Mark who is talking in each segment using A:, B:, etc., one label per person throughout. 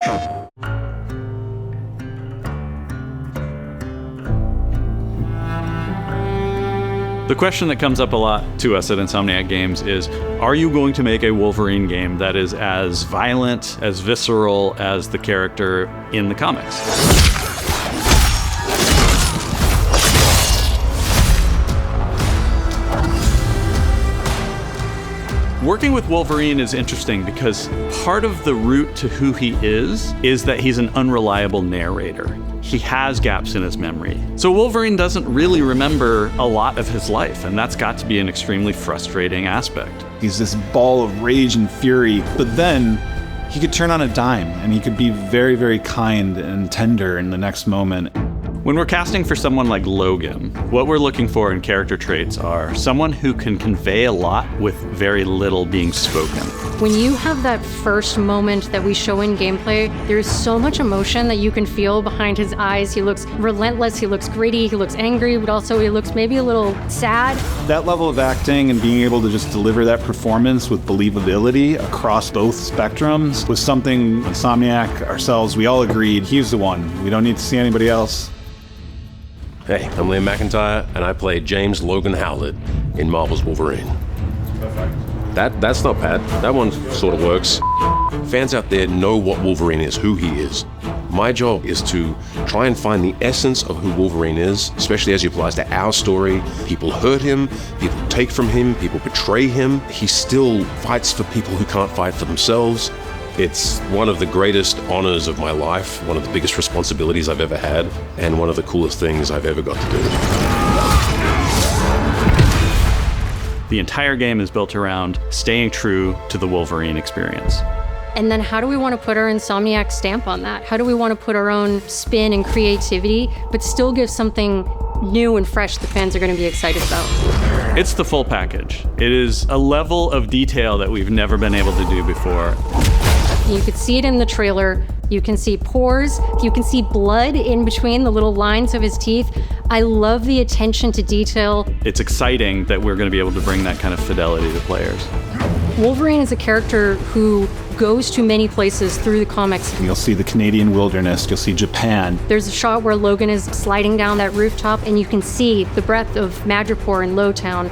A: The question that comes up a lot to us at Insomniac Games is, are you going to make a Wolverine game that is as violent, as visceral as the character in the comics? Working with Wolverine is interesting because part of the route to who he is that he's an unreliable narrator. He has gaps in his memory. So Wolverine doesn't really remember a lot of his life, and that's got to be an extremely frustrating aspect.
B: He's this ball of rage and fury, but then he could turn on a dime, and he could be very, very kind and tender in the next moment.
A: When we're casting for someone like Logan, what we're looking for in character traits are someone who can convey a lot with very little being spoken.
C: When you have that first moment that we show in gameplay, there's so much emotion that you can feel behind his eyes. He looks relentless, he looks gritty, he looks angry, but also he looks maybe a little sad.
B: That level of acting and being able to just deliver that performance with believability across both spectrums was something Insomniac, ourselves, we all agreed he's the one. We don't need to see anybody else.
D: Hey, I'm Liam McIntyre, and I play James Logan Howlett in Marvel's Wolverine.
B: Perfect.
D: That's not bad. That one sort of works. Fans out there know what Wolverine is, who he is. My job is to try and find the essence of who Wolverine is, especially as it applies to our story. People hurt him, people take from him, people betray him. He still fights for people who can't fight for themselves. It's one of the greatest honors of my life, one of the biggest responsibilities I've ever had, and one of the coolest things I've ever got to do.
A: The entire game is built around staying true to the Wolverine experience.
C: And then how do we want to put our Insomniac stamp on that? How do we want to put our own spin and creativity, but still give something new and fresh the fans are going to be excited about?
A: It's the full package. It is a level of detail that we've never been able to do before.
C: You could see it in the trailer. You can see pores. You can see blood in between the little lines of his teeth. I love the attention to detail.
A: It's exciting that we're going to be able to bring that kind of fidelity to players.
C: Wolverine is a character who goes to many places through the comics.
B: You'll see the Canadian wilderness, you'll see Japan.
C: There's a shot where Logan is sliding down that rooftop, and you can see the breadth of Madripoor and Lowtown.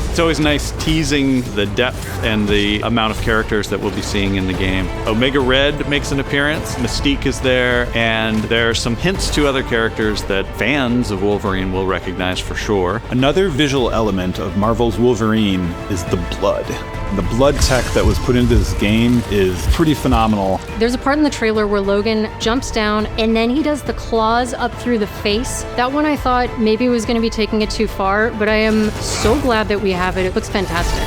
A: It's always nice teasing the depth and the amount of characters that we'll be seeing in the game. Omega Red makes an appearance, Mystique is there, and there are some hints to other characters that fans of Wolverine will recognize for sure.
B: Another visual element of Marvel's Wolverine is the blood. The blood tech that was put into this game is pretty phenomenal.
C: There's a part in the trailer where Logan jumps down and then he does the claws up through the face. That one I thought maybe was going to be taking it too far, but I am so glad that we have it. It looks fantastic.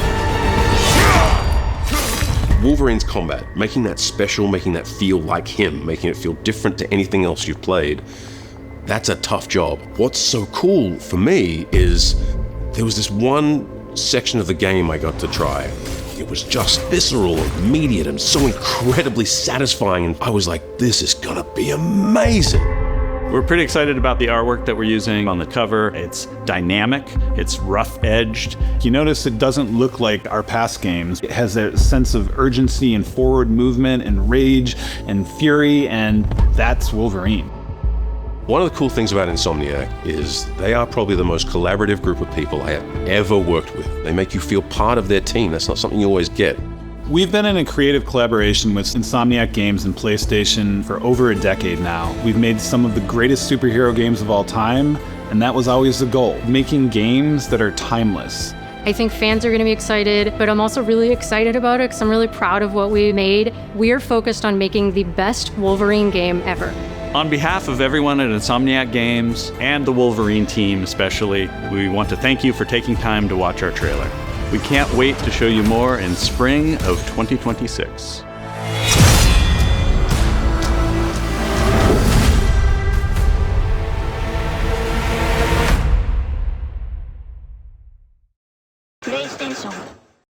D: Wolverine's combat, making that special, making that feel like him, making it feel different to anything else you've played, that's a tough job. What's so cool for me is there was this one section of the game I got to try. It was just visceral, immediate, and so incredibly satisfying, and I was like, this is gonna be amazing.
A: We're pretty excited about the artwork that we're using on the cover. It's dynamic, it's rough-edged.
B: You notice it doesn't look like our past games. It has a sense of urgency and forward movement and rage and fury, and that's Wolverine.
D: One of the cool things about Insomniac is they are probably the most collaborative group of people I have ever worked with. They make you feel part of their team. That's not something you always get.
B: We've been in a creative collaboration with Insomniac Games and PlayStation for over a decade now. We've made some of the greatest superhero games of all time, and that was always the goal, making games that are timeless.
C: I think fans are going to be excited, but I'm also really excited about it because I'm really proud of what we made. We are focused on making the best Wolverine game ever.
A: On behalf of everyone at Insomniac Games and the Wolverine team especially, we want to thank you for taking time to watch our trailer. We can't wait to show you more in spring of 2026.